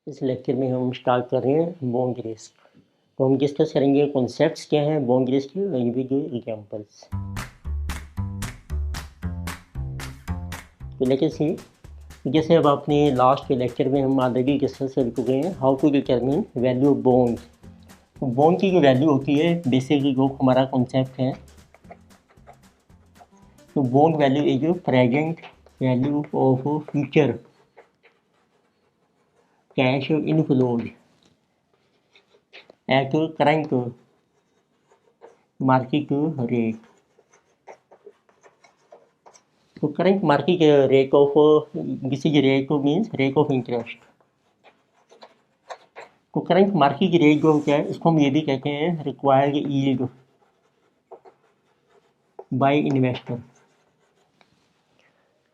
इस लेक्चर में हम स्टार्ट कर रहे हैं बॉन्ड रिस्क। तो हम डिस्कस करेंगे कॉन्सेप्ट्स क्या हैं बॉन्ड रिस्क के, इंडिविजुअल एग्जांपल्स। तो लेकिन सी जैसे अब अपने लास्ट के लेक्चर में हम ऑलरेडी डिस्कस कर चुके हैं how to determine value of bond. तो बॉन्ड की जो वैल्यू होती है बेसिकली जो हमारा कॉन्सेप्ट है, तो bond value is present value of future cash inflows at current market rate. तो current market rate of this is rate means rate of interest. तो करंट मार्केट रेट जो होता है इसको हम ये भी कहते हैं रिक्वायर्ड यील्ड बाय इन्वेस्टर।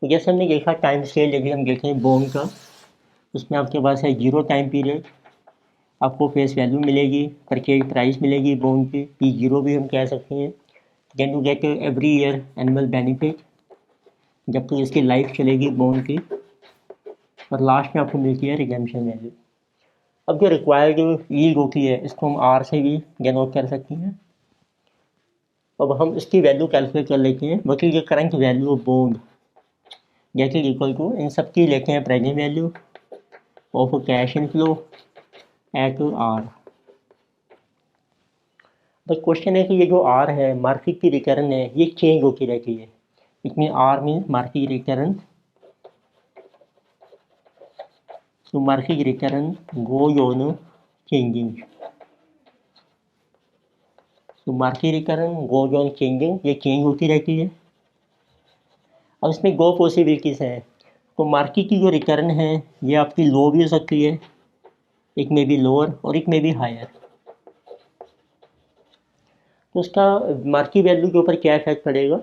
तो जैसे हमने देखा टाइम स्केल यदि हम देखें बॉन्ड का, उसमें आपके पास है जीरो टाइम पीरियड, आपको फेस वैल्यू मिलेगी, परचेज प्राइस मिलेगी बॉन्ड की, पी जीरो भी हम कह सकते हैं। Then to get every year annual benefit जब तक इसकी लाइफ चलेगी बॉन्ड की, और लास्ट में आपको मिलती है रिडेम्पशन वैल्यू। अब जो रिक्वायर्ड यील्ड होती है इसको हम आर से भी डिनोट कर सकते हैं। अब हम इसकी वैल्यू कैलकुलेट कर लेते हैं, what is the current value of bond get is equal to, इन सब की लेते हैं present value of cash inflow at R. But question है कि ये जो आर है मार्केट की रिटर्न है ये चेंज होती रहती है। इसमें आर मीन्स मार्केट रिटर्न, तो market return goes on changing, तो market return goes on changing, ये चेंज होती रहती है। अब इसमें दो पॉसिबिलिटीज़ हैं। तो मार्केट की जो रिटर्न है ये आपकी लो भी हो सकती है, एक में भी लोअर और एक में भी हायर। तो उसका मार्केट वैल्यू के ऊपर क्या इफेक्ट पड़ेगा,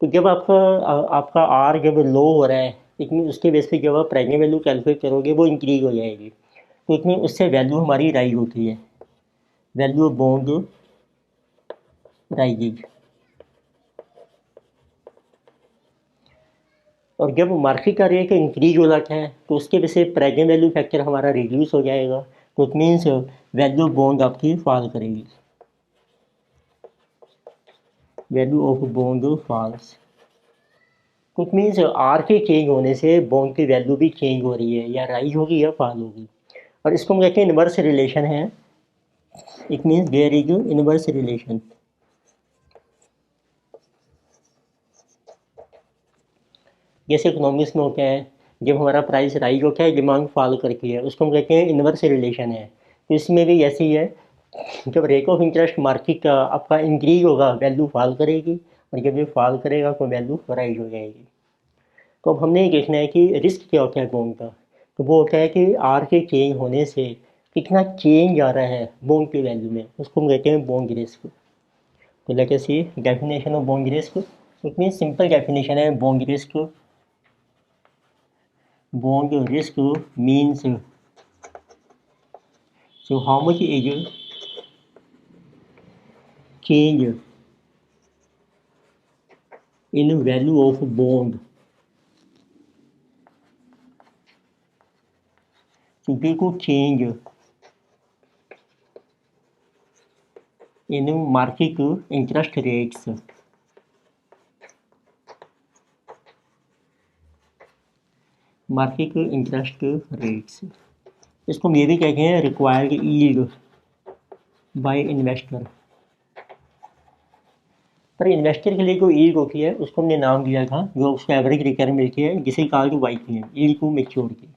तो जब आपका आर जब लो हो रहा है इतनी, उसके बेस पे जब आप प्रेजेंट वैल्यू कैलकुलेट करोगे वो इंक्रीज हो जाएगी, तो इतनी उससे वैल्यू हमारी राइज होती है, वैल्यू ऑफ बॉन्ड राइजेज। और जब मार्केट का रेट इंक्रीज हो जाता है तो उसके वजह से प्रेजेंट वैल्यू फैक्टर हमारा रिड्यूस हो जाएगा, तो it means value of bond आपकी फॉल करेगी, वैल्यू ऑफ बॉन्ड फॉल्स। तो इट मीन्स आर के चेंज होने से बॉन्ड की वैल्यू भी चेंज हो रही है, या राइज होगी या फॉल होगी। और इसको हम कहते हैं इनवर्स रिलेशन है, it means there is inverse relation. जैसे इकोनॉमिक्स में होता है जब हमारा प्राइस राइज होता है डिमांड फॉल करती है, उसको हम कहते हैं इनवर्स रिलेशन है। तो इसमें भी ऐसी है, जब रेट ऑफ इंटरेस्ट मार्केट का आपका इंक्रीज होगा वैल्यू फॉल करेगी, और जब ये फॉल करेगा तो वैल्यू राइज हो जाएगी। तो अब हमने ये देखना है कि रिस्क क्या होता है बॉन्ड का। तो वो होता है कि आर के चेंज होने से कितना चेंज आ रहा है बॉन्ड की वैल्यू में, उसको हम कहते हैं बॉन्ड रिस्क। तो let us see definition of bond risk. इतनी सिंपल डेफिनेशन है bond risk. Bond risk means so how much is change in value of bond, so देखो change in market interest rates, market interest rates, इसको हम ये भी कहते हैं required yield bye investor. पर इन्वेस्टर के लिए जो यील्ड होती है उसको हमने नाम दिया था, जो उसको एवरेज रिटर्न मिलती है, जिसे कहा कि YPM यील्ड टू मैच्योरिटी।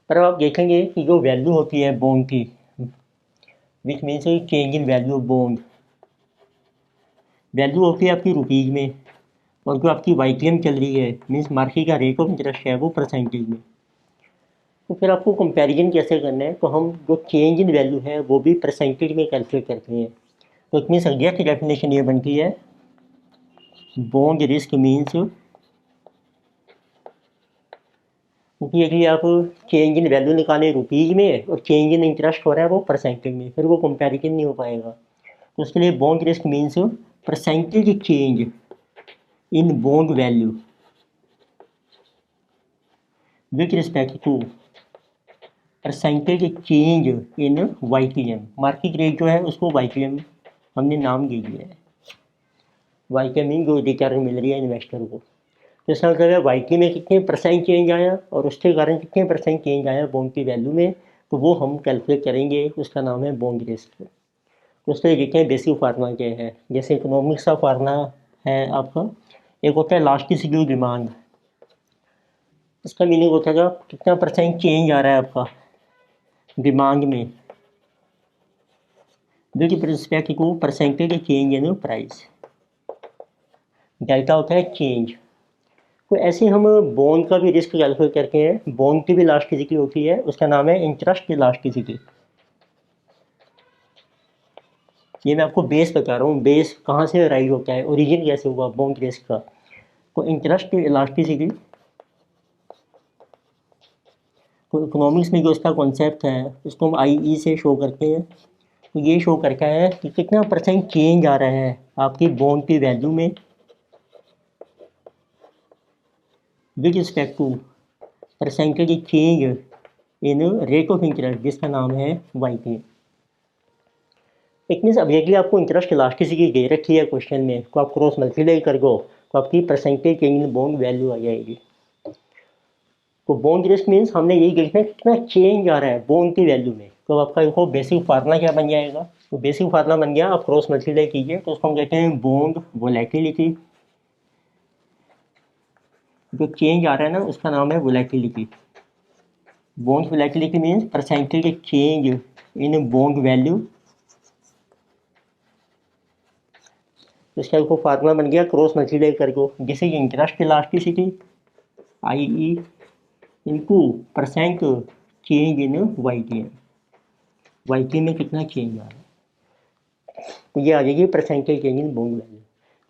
पर अब आप देखेंगे कि जो वैल्यू होती है बॉन्ड की, which means change in value of bond, value होती है आपकी रुपीज़ में, और जो आपकी YPM चल रही है मीन्स मार्केट का रेट ऑफ इंटरेस्ट है वो परसेंटेज में। तो फिर आपको कंपैरिजन कैसे करना है, तो हम जो चेंज इन वैल्यू है वो भी परसेंटेज में कैलकुलेट करते हैं। तो इट मीन्स एग्जैक्ट डेफिनेशन ये बनती है, बॉन्ड रिस्क मीन्स, क्योंकि यदि आप चेंज इन वैल्यू निकालें रुपीज़ में और चेंज इन इंटरेस्ट हो रहा है वो परसेंटेज में, फिर वो कंपैरिजन नहीं हो पाएगा। तो उसके लिए bond risk means percentage change in bond value with respect to percentage change in YTM, market rate जो है उसको YTM हमने नाम दे दिया है। YTM जो रिटर्न मिल रही है इन्वेस्टर को, तो इसका मतलब है वाई में कितने परसेंट चेंज आया और उसके कारण कितने परसेंट चेंज आया बॉन्ड की वैल्यू में, तो वो हम कैलकुलेट करेंगे। उसका नाम है बॉन्ड रिस्क। तो उसके देखते हैं बेसिक फार्मूला क्या है। जैसे इकोनॉमिक्स का फार्मूला है आपका, एक होता है इलास्टिसिटी डिमांड। इसका मीनिंग होता है कितना परसेंट चेंज आ रहा है आपका डिमांड में with respect to percentage change in price. Delta होता है चेंज। तो ऐसे हम बॉन्ड का भी रिस्क कैलकुलेट करते हैं। बॉन्ड की भी इलास्टिसिटी होती है, उसका नाम है इंटरेस्ट इलास्टिसिटी। ये मैं आपको बेस बता रहा हूँ, बेस कहाँ से राइज होता है, ओरिजिन कैसे हुआ बॉन्ड रिस्क का। तो इंटरेस्ट इलास्टिसिटी, तो इकोनॉमिक्स में जो इसका कॉन्सेप्ट है उसको हम IE से शो करते हैं। तो ये शो करता है कि कितना परसेंट चेंज आ रहा है आपकी बॉन्ड की वैल्यू में with respect to percentage change in rate of interest, जिसका नाम है YT। इट मीन्स अब यदि आपको इंटरेस्ट इलास्टिसिटी दे रखी है क्वेश्चन में, तो आप क्रॉस मल्टीप्लाई कर दो तो आपकी percentage change in bond value आ जाएगी। तो बॉन्ड रिस्क मीन्स हमने यही देखना है कितना चेंज आ रहा है बॉन्ड की वैल्यू में। तो आपका देखो बेसिक फार्मूला क्या बन जाएगा। तो बेसिक फार्मूला बन गया, आप क्रॉस मल्टीप्लाई कीजिए तो उसको हम कहते हैं बॉन्ड वोलेटिलिटी। जो चेंज आ रहा है ना उसका नाम है volatility. Bond volatility means percentage change in bond value. इसका देखो फार्मूला बन गया, क्रॉस मल्टीप्लाई कर दो, जैसे interest elasticity IE into percent change in YT में कितना चेंज आ रहा है, तो ये आ जाएगी percentage change in bond value.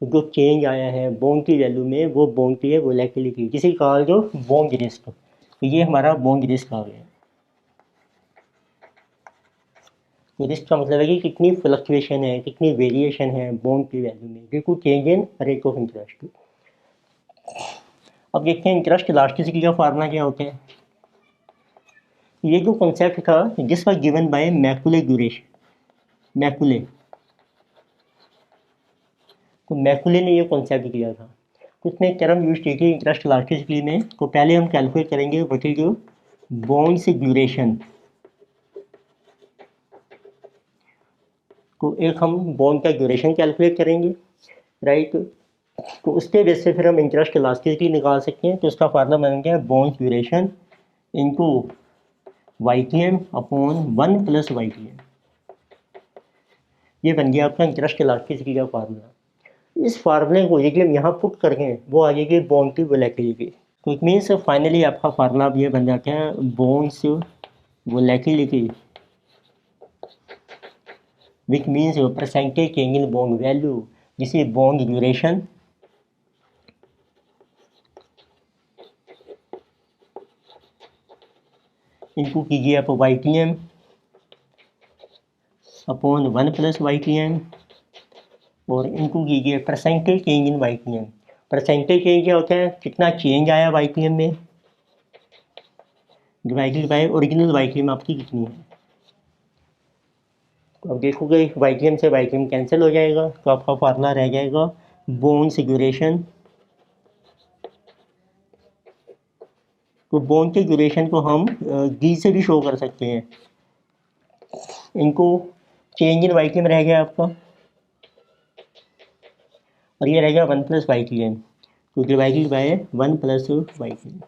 तो जो चेंज आया है बॉन्ड की वैल्यू में वो बॉन्ड की है वोलेटिलिटी, जिसे कहा जो बॉन्ड रिस्क। तो ये हमारा बॉन्ड रिस्क आ गया। तो रिस्क का मतलब है कि कितनी फ्लक्चुएशन है, कितनी वेरिएशन है बॉन्ड की वैल्यू में due to change in rate of interest. अब देखते हैं इंटरेस्ट इलास्टिसिटी का फार्मूला क्या होता है। ये जो कॉन्सेप्ट था this was given by Macaulay duration, Macaulay. तो मैकुले ने ये कॉन्सेप्ट दिया था। तो उसने टर्म यूज की थी इंटरेस्ट इलास्टिसिटी में। तो पहले हम कैलकुलेट करेंगे व्हाट इज बॉन्ड से ड्यूरेशन। तो एक हम बॉन्ड का ड्यूरेशन कैलकुलेट करेंगे, राइट। तो उसके बेस से फिर हम इंटरेस्ट इलास्टिसिटी निकाल सकते हैं। तो उसका फार्मूला बन गया bond duration into YTM upon 1 + YTM। ये बन गया आपका इंटरेस्ट इलास्टिसिटी का फार्मूला। इस फार्मूले को यदि हम यहाँ पुट करेंगे वो आ जाएगी बॉन्ड की वोलेटिलिटी। तो इट मीन्स फाइनली आपका फार्मूला अब ये बन जाता है bonds volatility which means percentage change in bond value, जिसे बॉन्ड ड्यूरेशन इनटू कीजिए आप YTM अपॉन 1 + YTM और इनको कीजिए percentage change in YTM। Percentage change क्या होता है, कितना चेंज आया YTM में डिवाइडेड बाय ओरिजिनल YTM आपकी कितनी है। तो अब देखोगे YTM से YTM कैंसिल हो जाएगा, तो आपका फार्मूला रह जाएगा बॉन्ड से ड्यूरेशन। तो बॉन्ड के ड्यूरेशन को हम D से भी शो कर सकते हैं। इनको चेंज इन YTM रह गया आपका और ये रह गया 1 + YTM, तो डिवाइडेड बाय 1 + YTM।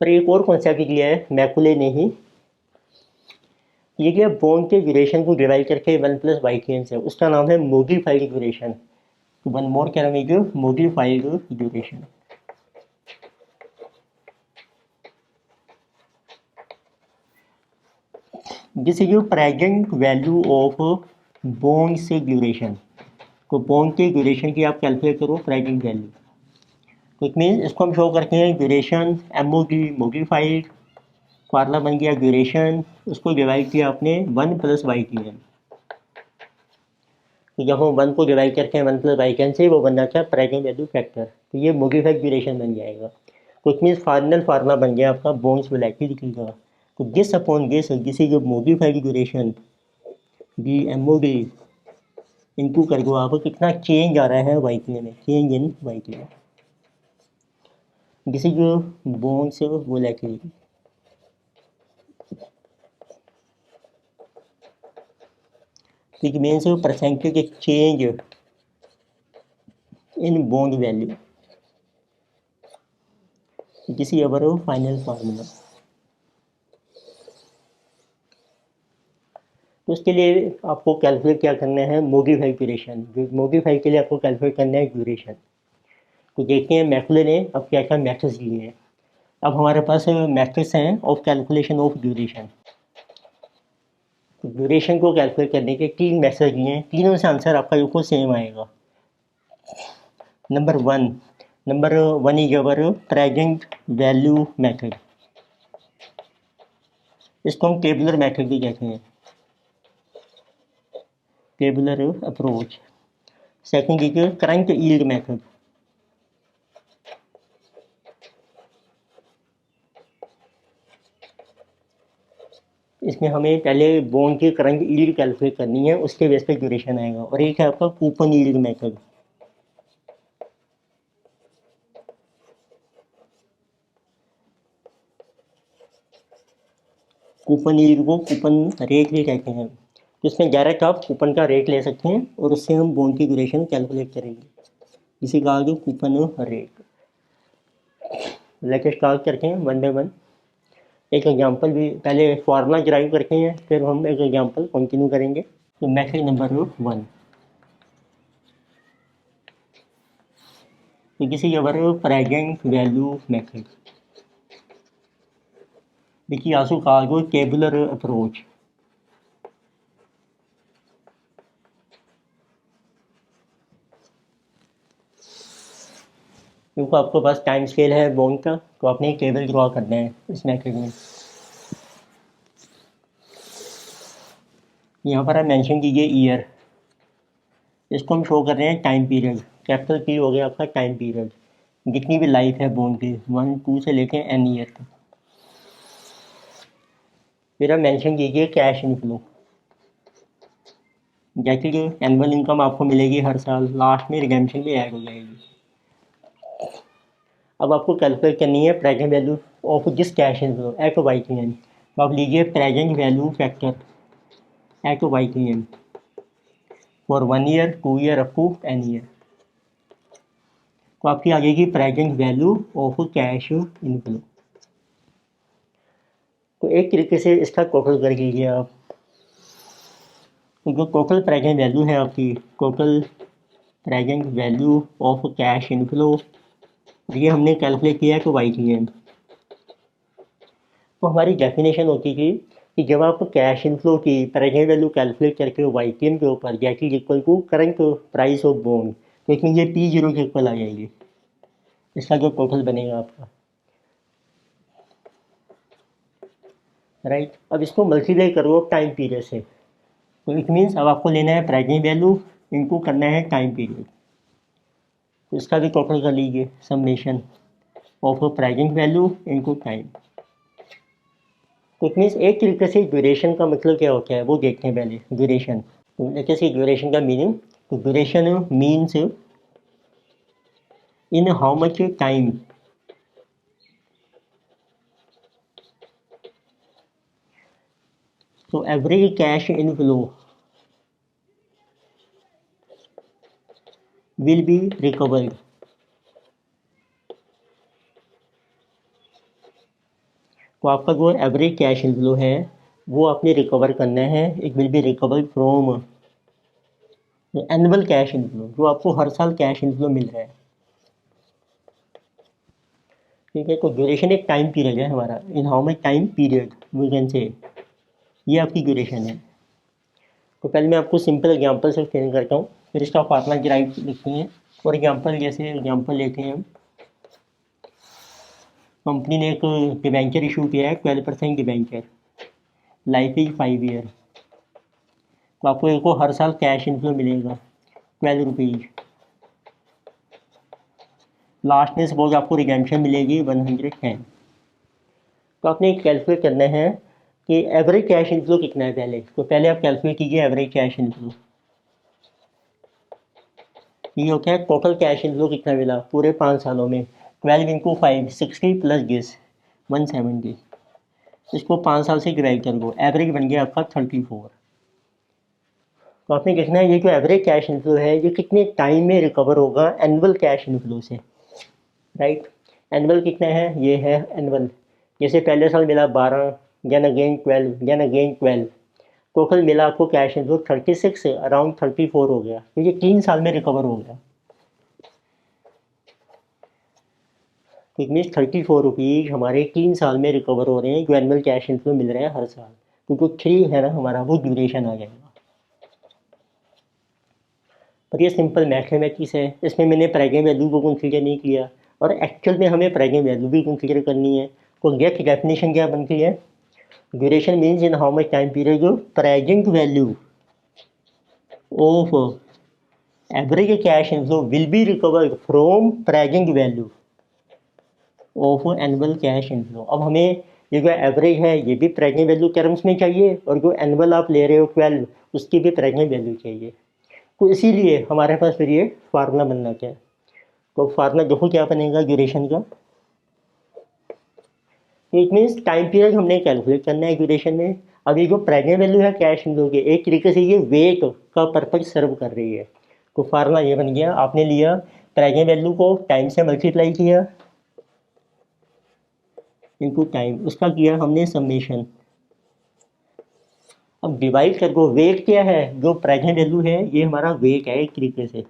पर एक और कॉन्सेप्ट दिया है मैकुले ने ही, ये क्या बॉन्ड के ड्यूरेशन को डिवाइड करके 1 + YTM से, उसका नाम है मॉडिफाइड ड्यूरेशन। तो वन मोर क्या रहेगा modified duration. This is present value of bond से ड्यूरेशन। तो बॉन्ड के ड्यूरेशन की आप कैलकुलेट करो प्रेजेंट वैल्यू। तो इट मीन्स इसको हम शो करते हैं ड्यूरेशन MOD मॉडिफाइड। फार्मूला बन गया ड्यूरेशन, उसको डिवाइड किया आपने 1 + YTM। तो जब हम 1 को डिवाइड करते हैं 1 + YTM से, वो बन जाता है प्रेजेंट वैल्यू फैक्टर। तो ये मॉडिफाइड ड्यूरेशन बन जाएगा। तो इट मीन्स फाइनल फार्मूला बन गया आपका बॉन्ड्स वोलेटिलिटी का। तो this upon this is modified duration D MoD into कर दो आपको कितना चेंज आ रहा है वाईटी में, change in YT. This is bond's volatility. It means percentage change in bond value. This is our final formula. तो उसके लिए आपको कैलकुलेट क्या करना है, मॉडिफाइड ड्यूरेशन। मॉडिफाइड के लिए आपको कैलकुलेट करना है ड्यूरेशन। तो देखते हैं मैक्सवेल ने अब क्या क्या मैथड्स दिए हैं। अब हमारे पास मैथड्स हैं ऑफ कैलकुलेशन ऑफ ड्यूरेशन। तो ड्यूरेशन को कैलकुलेट करने के 3 मैथड दिए हैं, तीनों से आंसर आपका बिल्कुल सेम आएगा। Number one is our present value method. इसको हम टेबुलर मैथड भी कहते हैं, tabular approach. Second is current yield method. इसमें हमें पहले बॉन्ड की करंट यील्ड कैलकुलेट करनी है, उसके बेस पे ड्यूरेशन आएगा। और एक है आपका coupon yield method. Coupon yield को कूपन रेट भी कहते हैं। तो इसमें डायरेक्ट आप कूपन का रेट ले सकते हैं और उससे हम बॉन्ड की ड्यूरेशन कैलकुलेट करेंगे। इसी का आगे कूपन रेट। लेके स्टार्ट करते हैं वन बाय वन। एक एग्जांपल भी पहले फार्मूला ड्राइव करते हैं, फिर हम एक एग्जांपल कंटिन्यू करेंगे। तो मेथड नंबर 1, तो this is our present value method, which is also called tabular approach। क्योंकि आपके पास टाइम स्केल है बॉन्ड का, तो आपने एक टेबल ड्रॉ करना है इस मेथड में। यहाँ पर आप मेंशन कीजिए ईयर। इसको हम शो कर रहे हैं टाइम पीरियड। कैपिटल पी हो गया आपका टाइम पीरियड, जितनी भी लाइफ है बॉन्ड की 1 2 से लेके n ईयर तक। फिर आप मेंशन कीजिए कैश इनफ्लो। जैसे कि एनुअल इनकम आपको मिलेगी हर साल, लास्ट में रिडेम्पशन भी ऐड हो जाएगी। अब आपको कैलकुलेट करनी है present value of this cash inflow at YTN। तो आप लीजिए present value factor at YTN for 1 year 2 year up to n year. तो आपकी आ जाएगी present value of cash inflow. तो एक तरीके से इसका टोटल कर लीजिए आप। तो जो टोटल प्रेजेंट वैल्यू है आपकी, total present value of cash inflow, ये हमने कैलकुलेट किया है तो YTN। तो हमारी डेफिनेशन होती थी कि जब आप कैश इनफ्लो की प्रेजेंट वैल्यू कैलकुलेट करके YTN के ऊपर that is equal to current price of bond, तो इसमें ये P0 के इक्वल आ जाएगी, इसका जो टोटल बनेगा आपका, राइट। अब इसको मल्टीप्लाई करो टाइम पीरियड से। तो इट मीन्स अब आपको लेना है प्रेजेंट वैल्यू इनटू करना है टाइम पीरियड। तो इसका भी टोटल कर लीजिए, summation of present value into time. तो इट मीन्स एक तरीके से ड्यूरेशन का मतलब क्या होता है वो देखते हैं पहले। ड्यूरेशन, तो जैसे ड्यूरेशन का मीनिंग, तो duration means in how much time so every cash inflow will be recovered। तो आपका जो एवरेज कैश इनफ्लो है वो आपने रिकवर करना है। It will be recovered from annual cash inflow, जो आपको हर साल कैश इनफ्लो मिल रहा है, ठीक है। तो ड्यूरेशन एक टाइम पीरियड है हमारा, in how much time period we can say, ये आपकी ड्यूरेशन है। तो पहले मैं आपको सिंपल एग्जांपल से एक्सप्लेन करता हूँ, फिर इसका फार्मूला ड्राइव लिखते हैं। और एग्जांपल जैसे एग्जांपल लेते हैं हम, कंपनी ने एक डिबेंचर इशू किया है 12% डिबेंचर, लाइफ इज 5 ईयर। तो आपको एक हर साल कैश इनफ्लो मिलेगा 12 रुपीज़। लास्ट में सपोज आपको रिडेम्पशन मिलेगी 110। तो आपने कैलकुलेट करना है कि एवरेज कैश इनफ्लो कितना है पहले। तो पहले आप कैलकुलेट कीजिए एवरेज कैश इनफ्लो। ये होता है टोटल कैश इनफ्लो कितना मिला पूरे 5 सालों में। 12 इंटू 5 60 प्लस दिस 170। इसको 5 साल से डिवाइड कर दो, एवरेज बन गया आपका 34। तो आपने देखना है ये जो एवरेज कैश इनफ्लो है ये कितने टाइम में रिकवर होगा एनुअल कैश इनफ्लो से, राइट। एनुअल कितना है, ये है एनुअल। जैसे पहले साल मिला 12, then again 12, then again 12, total मिला आपको कैश इनफ्लो 36 से अराउंड 34 हो गया। तो ये 3 साल में रिकवर हो गया। तो इट मीन्स 34 रुपीज़ हमारे 3 साल में रिकवर हो रहे हैं जो एनुअल कैश इनफ्लो मिल रहे हैं हर साल। तो जो 3 है ना हमारा वो ड्यूरेशन आ जाएगा। पर ये सिंपल मैथमेटिक्स है, इसमें मैंने प्रेजेंट वैल्यू को कंसीडर नहीं किया और एक्चुअल में हमें प्रेजेंट वैल्यू भी कंसीडर करनी है। तो गेट डेफिनेशन क्या बनती है, duration means in how much time period जो present value of average cash inflow will be recovered from present value of annual cash inflow. अब हमें ये जो एवरेज है ये भी प्रेजेंट वैल्यू टर्म्स में चाहिए और जो एनुअल आप ले रहे हो 12 उसकी भी प्रेजेंट वैल्यू चाहिए। तो इसीलिए हमारे पास फिर ये फार्मूला बनना चाहिए। तो फार्मूला देखो क्या बनेगा ड्यूरेशन का। इट मीन्स टाइम पीरियड हमने कैलकुलेट करना है ड्यूरेशन में। अब ये जो प्रेजेंट वैल्यू है कैश इनफ्लो की एक तरीके से ये वेट का पर्पज सर्व कर रही है। तो फार्मूला ये बन गया, आपने लिया प्रेजेंट वैल्यू को टाइम से मल्टीप्लाई किया इनटू टाइम, उसका किया हमने समेशन। अब डिवाइड कर दो, वेट क्या है, जो प्रेजेंट वैल्यू है ये हमारा वेट है एक तरीके से।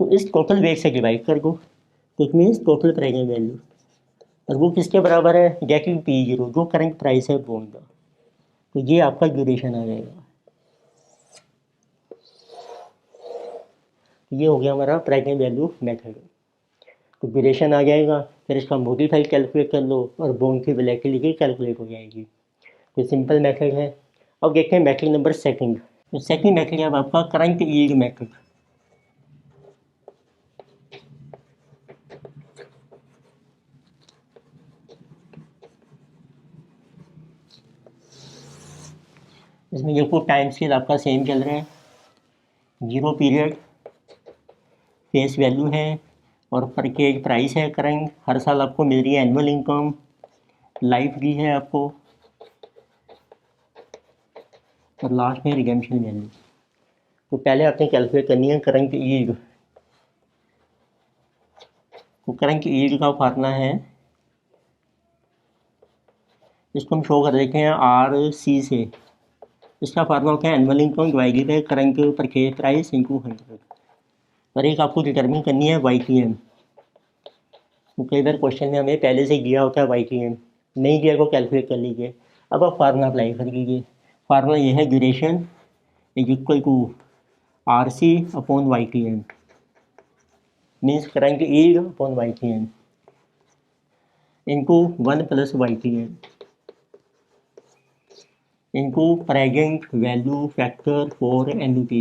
तो इस टोटल वेट से डिवाइड कर दो, तो it means total present value, और वो किसके बराबर है, गेटिंग P0 जो करंट प्राइस है बॉन्ड का। तो ये आपका ड्यूरेशन आ जाएगा। ये हो गया हमारा प्रेजेंट वैल्यू मेथड। तो ड्यूरेशन आ जाएगा, फिर इसका मॉडिफाई कैलकुलेट कर लो और बॉन्ड की वैलेटिलिटी कैलकुलेट हो जाएगी। तो सिंपल मेथड है। अब देखते हैं मेथड नंबर सेकंड। तो सेकंड मेथड है अब आपका करंट यील्ड मेथड। इसमें देखो टाइम स्केल आपका सेम चल रहा है, 0 पीरियड, फेस वैल्यू है और परचेज प्राइस है करंट, हर साल आपको मिल रही है एनुअल इनकम, लाइफ भी है आपको, और लास्ट में रिडेम्पशन वैल्यू। तो पहले आपने कैलकुलेट करनी है करंट यील्ड। तो करंट यील्ड का फार्मूला है, इसको हम शो कर देते हैं RC से। इसका फार्मूला होता है annual income divided by current purchase price into 100। और एक आपको डिटर्मिन करनी है YTM। तो कई बार क्वेश्चन में हमें पहले से दिया होता है YTM, नहीं दिया को कैलकुलेट कर लीजिए। अब आप फार्मूला अप्लाई कर लीजिए। फार्मूला ये है duration is equal to RC upon YTM, means current yield upon YTM into 1 plus YTM into present value factor for annuity.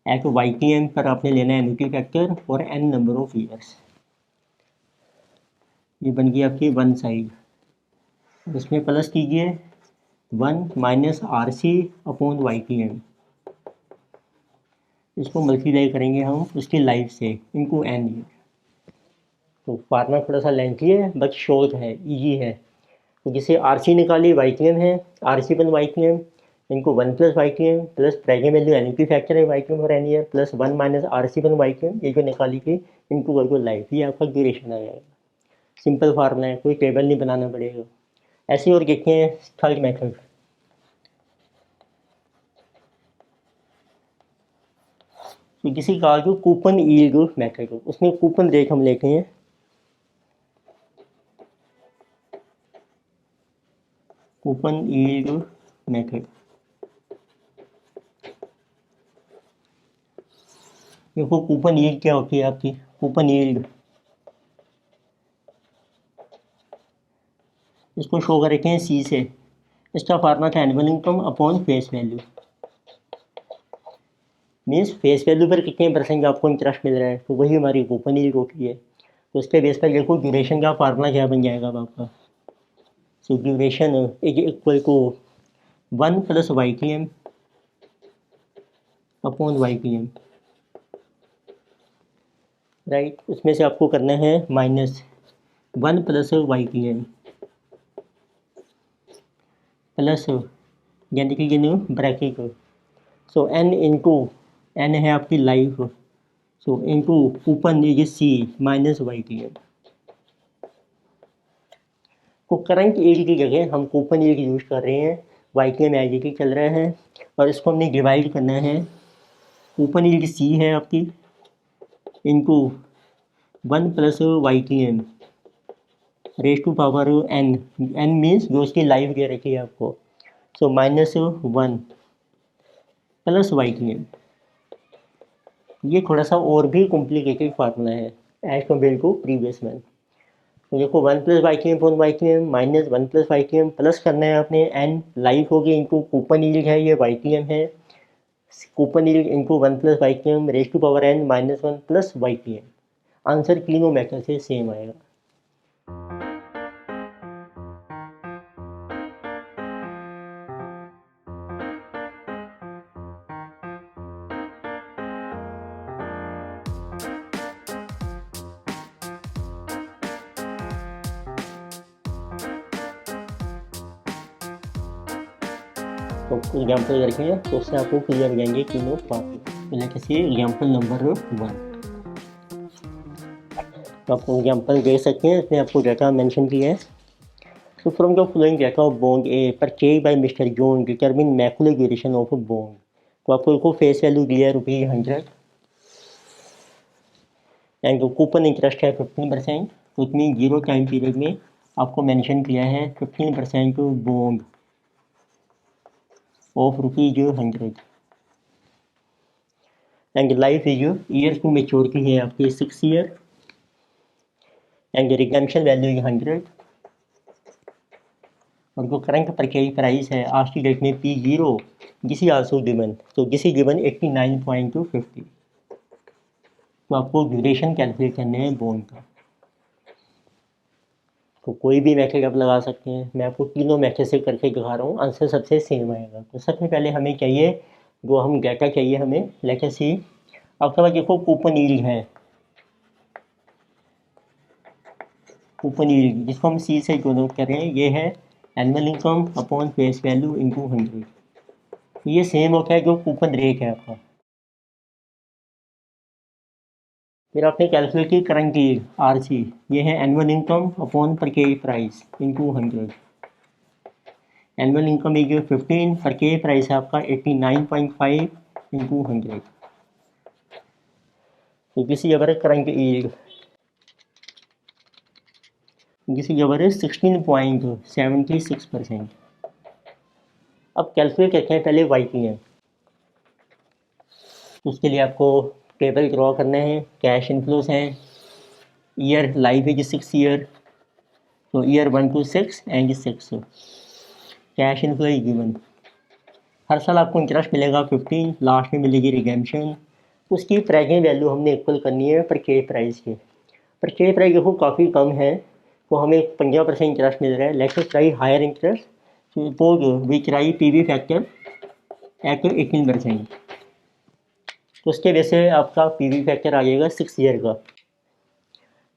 At YTM पर आपने लेना है annuity factor for n number of years. ये बन गई आपकी वन साइड, इसमें plus कीजिए 1 माइनस RC अपॉन YTM, इसको मल्टीप्लाई करेंगे हम उसकी लाइफ से इनटू n। तो फार्मूला थोड़ा सा लेंथी है बट शॉर्ट है, इजी है। तो जिसे RC निकाली YTM है, RC बन YTM इनको 1 plus YTM plus present value annuity factor है YTM और n year plus 1 minus RC बन YTM, ये जो निकाली थी इनको करके लाइफ, ये आपका ड्यूरेशन आ जाएगा। सिंपल फार्मूला है, कोई टेबल नहीं बनाना पड़ेगा। ऐसे और देखते हैं थर्ड मेथड। तो किसी कार को कूपन यील्ड मेथड हो, उसमें कूपन रेट हम लेते हैं। कूपन यील्ड मेथड, देखो कूपन यील्ड क्या होती है आपकी। कूपन यील्ड इसको शो कर रखे हैं C से। इसका फार्मूला था annual income upon face value. Means face value पर कितने परसेंट आपको इंटरेस्ट मिल रहा है, तो वही हमारी कूपन यील्ड होती है। तो उसके बेस पर देखो ड्यूरेशन का फार्मूला क्या बन जाएगा अब आपका। So duration is equal to 1 + YTM upon YTM, right. उसमें से आपको करना है -1 + YTM प्लस, यानी कि ये ब्रैकेट। सो n इंटू n है आपकी लाइफ, सो इंटू कूपन ये C माइनस YTM। तो करंट यील्ड की जगह हम कूपन यील्ड यूज़ कर रहे हैं, YTM एज चल रहा है, और इसको हमने डिवाइड करना है। कूपन यील्ड C है आपकी into 1 + YTM raise to power n, n means जो उसकी लाइफ दे रखी है आपको। सो -1 + YTM। ये थोड़ा सा और भी कॉम्प्लिकेटेड फार्मूला है as compare to previous one. तो देखो 1 + YTM upon YTM minus 1 + YTM plus करना है आपने n, लाइफ होगी इंटू कूपन यील्ड है, ये YTM है, coupon yield into 1 + YTM raise to power n -1 + YTM। Answer तीनों मेथड से सेम आएगा। तो एग्जाम्पल रखेंगे तो उससे आपको क्लियर हो जाएंगे तीनों बात। तो लेट सी एग्जाम्पल नंबर 1। तो आपको एग्जाम्पल देख सकते हैं, इसमें आपको डाटा मेंशन किया है। तो from the following data of bond A purchase by mister John determine maximum duration of bond. तो आपको देखो फेस वैल्यू दिया है ₹100 एंड कूपन इंटरेस्ट है 15%। तो इतनी जीरो टाइम पीरियड में आपको मेंशन किया है 15% bond of ₹100 and life is year to maturity है आपकी 6 year and redemption value is 100 और जो करंट परचेज प्राइस है आज की डेट में P0 जिसी आल्सो गिवन, तो जिसी गिवन 89.50। तो आपको ड्यूरेशन कैलकुलेट करने हैं बॉन्ड का। तो कोई भी मेथड आप लगा सकते हैं, मैं आपको तीनों मेथड से करके दिखा रहा हूँ, आंसर सबसे सेम आएगा। तो सबसे पहले हमें चाहिए जो हम डाटा चाहिए हमें, लेट सी आपके पास देखो कूपन यील्ड है, कूपन यील्ड जिसको हम C से डिनोट कर रहे हैं, ये है annual income upon face value into 100। ये सेम होता है जो कूपन रेट है आपका। फिर आपने कैलकुलेट की करंट यील्ड RC, ये है annual income upon purchase price into 100। Annual income is 15, purchase price है आपका 89.5 इंटू 100। तो किसी अवर करंट यील्ड जिसकी जबर है 16.76%। अब कैलकुलेट करते हैं पहले YTM। उसके लिए आपको टेबल ड्रॉ करना है, कैश इनफ्लोस हैं, ईयर लाइफ इज 6 ईयर, तो year 1 to 6 and 6 cash inflow is given. हर साल आपको इंटरेस्ट मिलेगा 15, लास्ट में मिलेगी रिडेम्पशन। उसकी प्रेजेंट वैल्यू हमने इक्वल करनी है परचेज प्राइस के। परचेज प्राइस देखो काफ़ी कम है, तो हमें 15% इंटरेस्ट मिल रहा है। Let's try higher interest, suppose we try PV factor at 18%। तो उसके वजह से आपका PV फैक्टर आ जाएगा 6 ईयर का,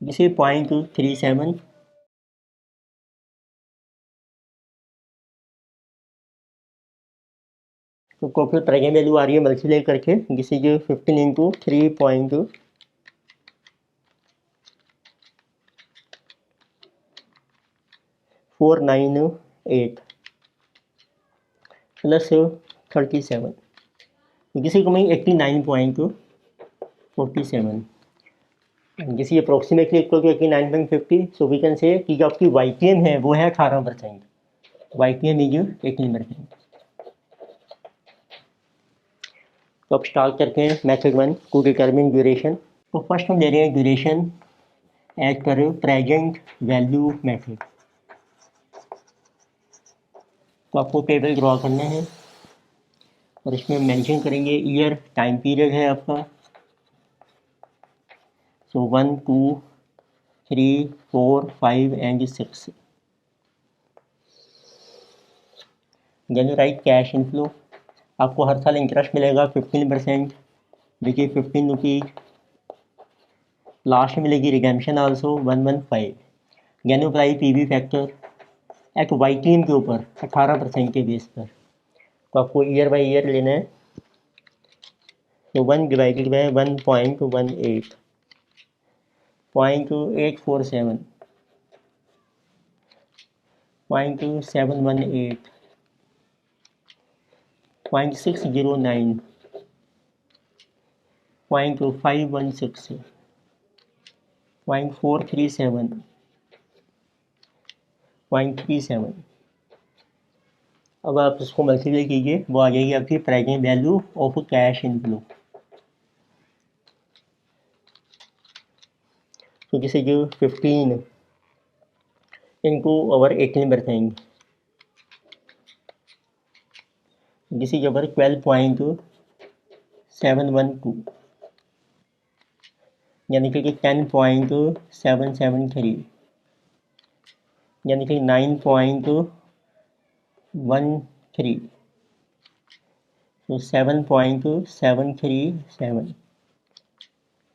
जिसे 0.37। तो टोटल प्रेजेंट वैल्यू आ रही है मल्टीप्लाई करके, जिसे जो 15 इंटू 3.498 प्लस 37, जिसे कमेंगे 89.47, जिसे approximately equal to 89.50। So we can say कि जो आपकी YTM है वो है 18%, YTM इज 18%। तो अब स्टार्ट करते हैं मेथड 1 टू डिटरमिन ड्यूरेशन। तो फर्स्ट हम ले रहे हैं duration as per present value method. तो आपको टेबल ड्रॉ करना है, और इसमें मेंशन करेंगे ईयर, टाइम पीरियड है आपका। So 1 2 3 4 5 and 6। Then write cash inflow. आपको हर साल इंटरेस्ट मिलेगा 15%, विच इज 15 रुपीज़। लास्ट में मिलेगी redemption also 115। Then apply PV factor एक वाई टीम के ऊपर 18% के बेस पर। तो आपको ईयर बाई ईयर लेना है। तो 1 डिवाइडेड बाय 1.18, 0.847, 0.718, 0.609, 0.516, 0.437, 0.37। अब आप इसको मल्टीप्लाई कीजिए, वो आ जाएगी आपकी present value of cash inflow. तो जैसे जो 15 into over 18%, this is over 12.712, यानी कि 10.773, यानी कि 9.13, तो 7.737,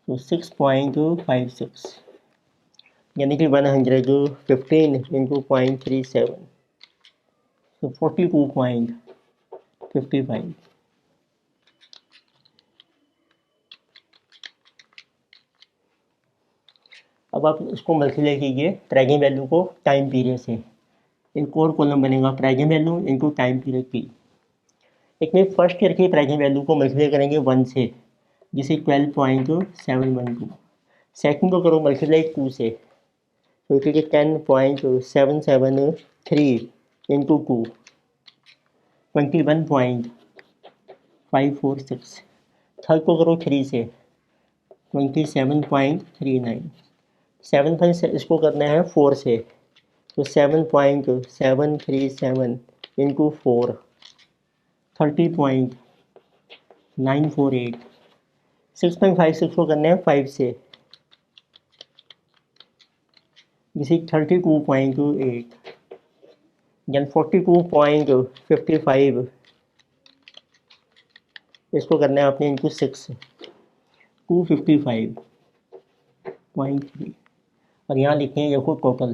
तो 6.56, यानी कि 115 इंटू 0.37, तो 42.55। अब आप इसको मल्टीप्लाई कीजिए प्रेजेंट वैल्यू को टाइम पीरियड से। एक और कॉलम बनेगा present value into time period P. एक में फर्स्ट ईयर की प्रेजेंट वैल्यू को मल्टीप्लाई करेंगे 1 से, जिसे 12.712। सेकंड को करो मल्टीप्लाई 2 से, तो ठीक है 10.773 इंटू 2, 21.546। थर्ड को करो 3 से, 27.39। 7 पॉइंट इसको करना है 4 से, तो 7.737 इंटू 4, 30.948। 6.56 को करना है 5 से, जिसे 32.8, यानी 42.55 इसको करना है आपने इंटू 6, 255.3। और यहाँ लिखे हैं देखो टोटल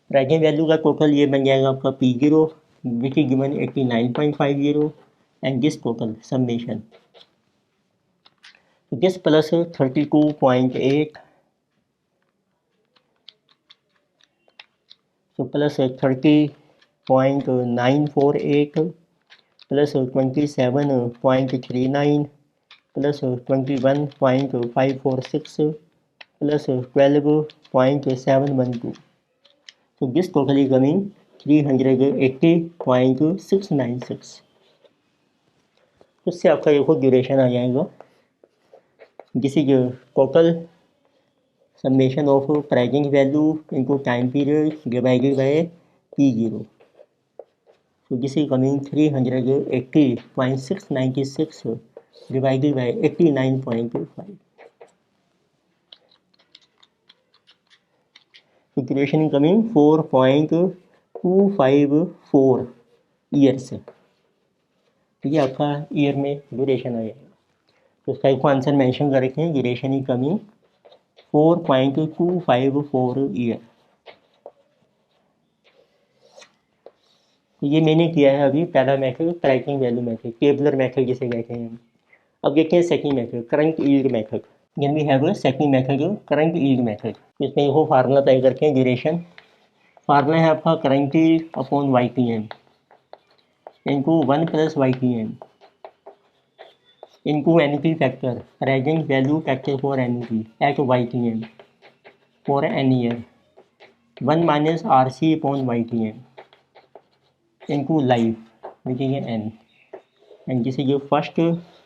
प्रेजेंट वैल्यू का टोटल ये बन जाएगा आपका P0 which is given 89.50 and this total summation this plus 32.8, so plus 30.948 plus 27.39 plus 21.546 plus 12.712। तो दिस टोटल इज कमिंग 380.696। उससे आपका देखो ड्यूरेशन आ जाएगा, this is total summation of present value into time period divided by P0. So this is coming 380.696 divided by 89.25. So duration is coming 4.254 years. तो ये आपका year में duration आएगा। तो इसका एक आंसर मेंशन कर रखे हैं, ड्यूरेशन इज कमिंग 4.254 ईयर। ये मैंने किया है अभी पहला method tracking value method, tabular method जिसे कहते हैं। अब देखते हैं second method current yield method. Then we have second method current yield method. इसमें वो फार्मूला तय करके हैं ड्यूरेशन। फार्मूला है आपका current yield upon Y T M into 1 plus Y T M into N P factor present value factor for N P at Y T M for N year 1 minus R C upon Y T M into life which is n, and this is your first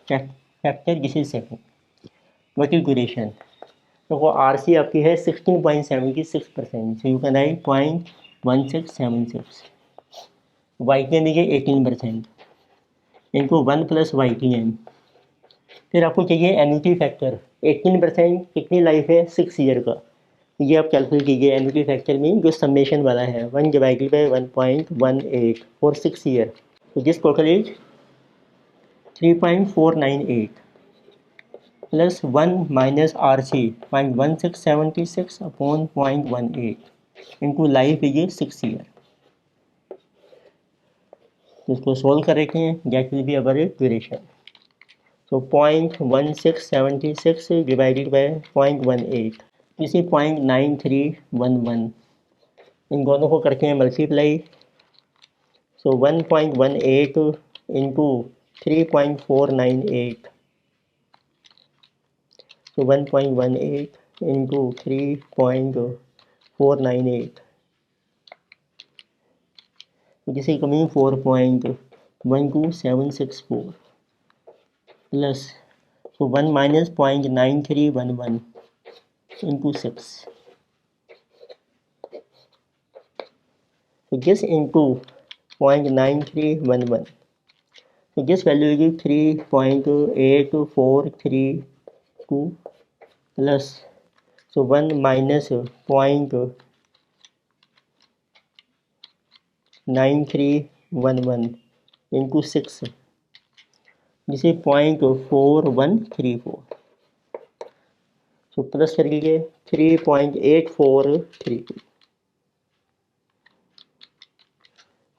factor, this is second. What is duration? तो वो R C आपकी है 16.76%, so you can write 0.1676. Y T M is 18%, into 1 plus Y T M. फिर आपको चाहिए annuity factor, 18% कितनी life है, 6 year का। ये आप कैलकुलेट कीजिए एन्युटी फैक्टर में जो समेशन वाला है 1 डिवाइडेड बाई 1.18 फॉर 6 ईयर। तो this total is 3.498 plus 1 minus R C 0.1676 upon 0.18 into life है ये 6 ईयर। तो इसको सोल्व कर रखे हैं, that will be our duration. तो 0.1676 डिवाइडेड बाई 0.18, इसी 0.9311 इन दोनों को करके हैं multiply. So 1.18 into 3.498, so 1.18 into 3.498, this is coming 4.12764 plus, so 1 minus 0.9311 into 6, so this into 0.9311, so this value is 3.8432 plus, so 1 minus 0.9311 into 6, this is 0.4134, so plus कर लीजिए 3.8432।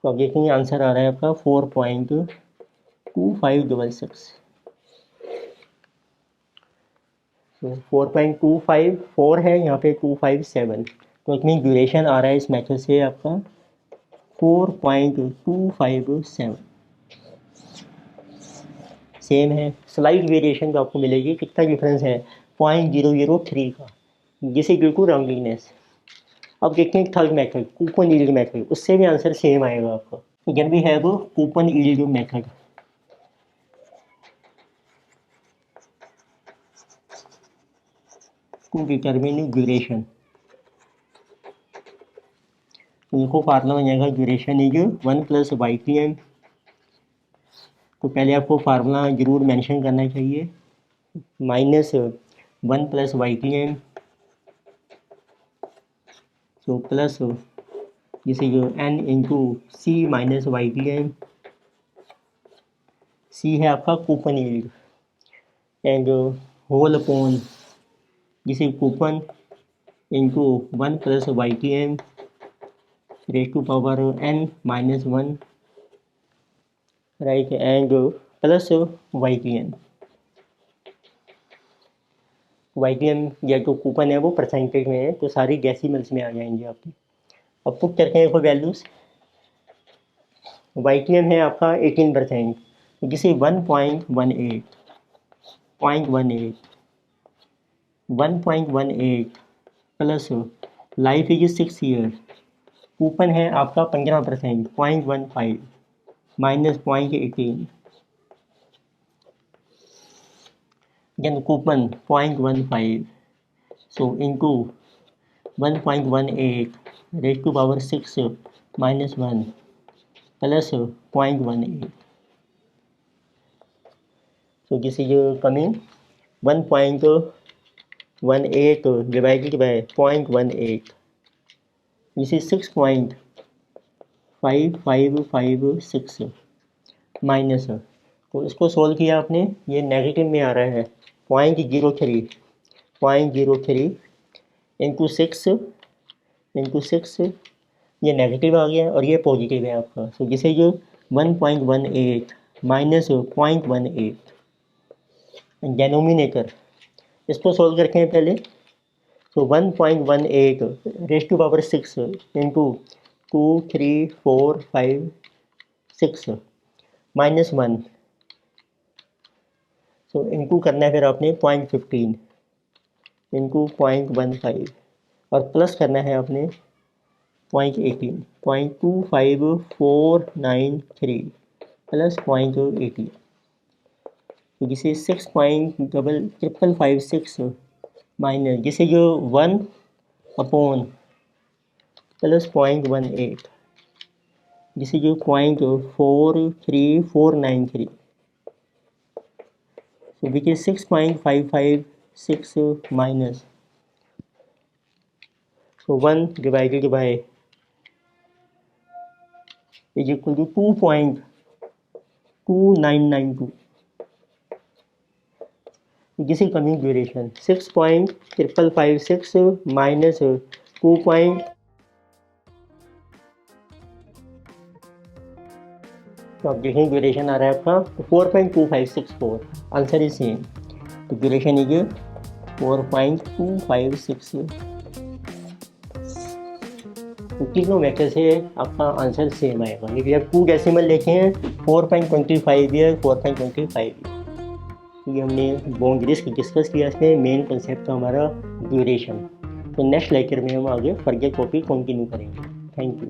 तो अब देखेंगे आंसर आ रहा है आपका 4.2566। तो 4.254 है, यहाँ पे 257, तो इसमें ड्यूरेशन आ रहा है इस मेथड से आपका 4.257। सेम है, स्लाइड वेरिएशन तो आपको मिलेगी, कितना डिफरेंस है 0.003 का, जिसे ड्यू टू राउंडिंगनेस। अब देखते हैं third method coupon yield method, उससे भी आंसर सेम आएगा आपका। Again we have coupon yield method. To determine duration, इनको फार्मूला बन जाएगा duration is 1 plus Y T M. तो पहले आपको फार्मूला जरूर मेंशन करना चाहिए, minus 1 plus Y T M, so plus जैसे n into C minus Y T M. C है आपका coupon yield and whole upon जिसे coupon into 1 plus Y T M raise to power n minus 1, right, and plus Y T M. Y T M या जो coupon है वो percentage में है, तो सारी डेसिमल्स में आ जाएंगे आपकी। अब पुट करके हैं वैल्यूज़, वाई टी एम है आपका 18%, जिसे 1.18 plus life is 6 year, coupon है आपका 15%, 0.15 minus 0.18, then coupon 0.15, so into 1.18 raise to power 6 minus 1 plus 0.18, so this is coming 1.18 divided by 0.18, this is 6.5556 minus, तो इसको सोल्व किया आपने, ये नेगेटिव में आ रहा है 0.03 इंटू 6 ये नेगेटिव आ गया और ये पॉजिटिव है आपका, तो जिसे जो 1.18 माइनस 0.18 डेनोमिनेटर, इसको सोल्व करके हैं पहले। तो 1.18 raise to power 6 into 2 3 4 5 6 minus 1, so into करना है फिर आपने 0.15 इंटू 0.15 और प्लस करना है आपने 0.18, 0.25493 प्लस 0.18, जिसे 6.5556 माइनस जिसे जो 1 अपॉन प्लस 0.18, जिसे जो 0.43493 so which is 6.556 minus, so 1 divided by is equal to 2.2992. This is coming duration 6.556 minus 2. तो आप देखेंगे ड्यूरेशन आ रहा है आपका 4.2564, आंसर इज सेम, तो ड्यूरेशन इज 4.256, तो तीनों मेथड से आपका आंसर सेम आएगा। यदि आप 2 डेसिमल देखें 4.25 या 4.25, ये हमने बॉन्ड रिस्क डिस्कस किया, इसमें मेन कंसेप्ट था हमारा ड्यूरेशन। तो नेक्स्ट लेक्चर में हम आगे फर्दर टॉपिक कंटिन्यू करेंगे। Thank you.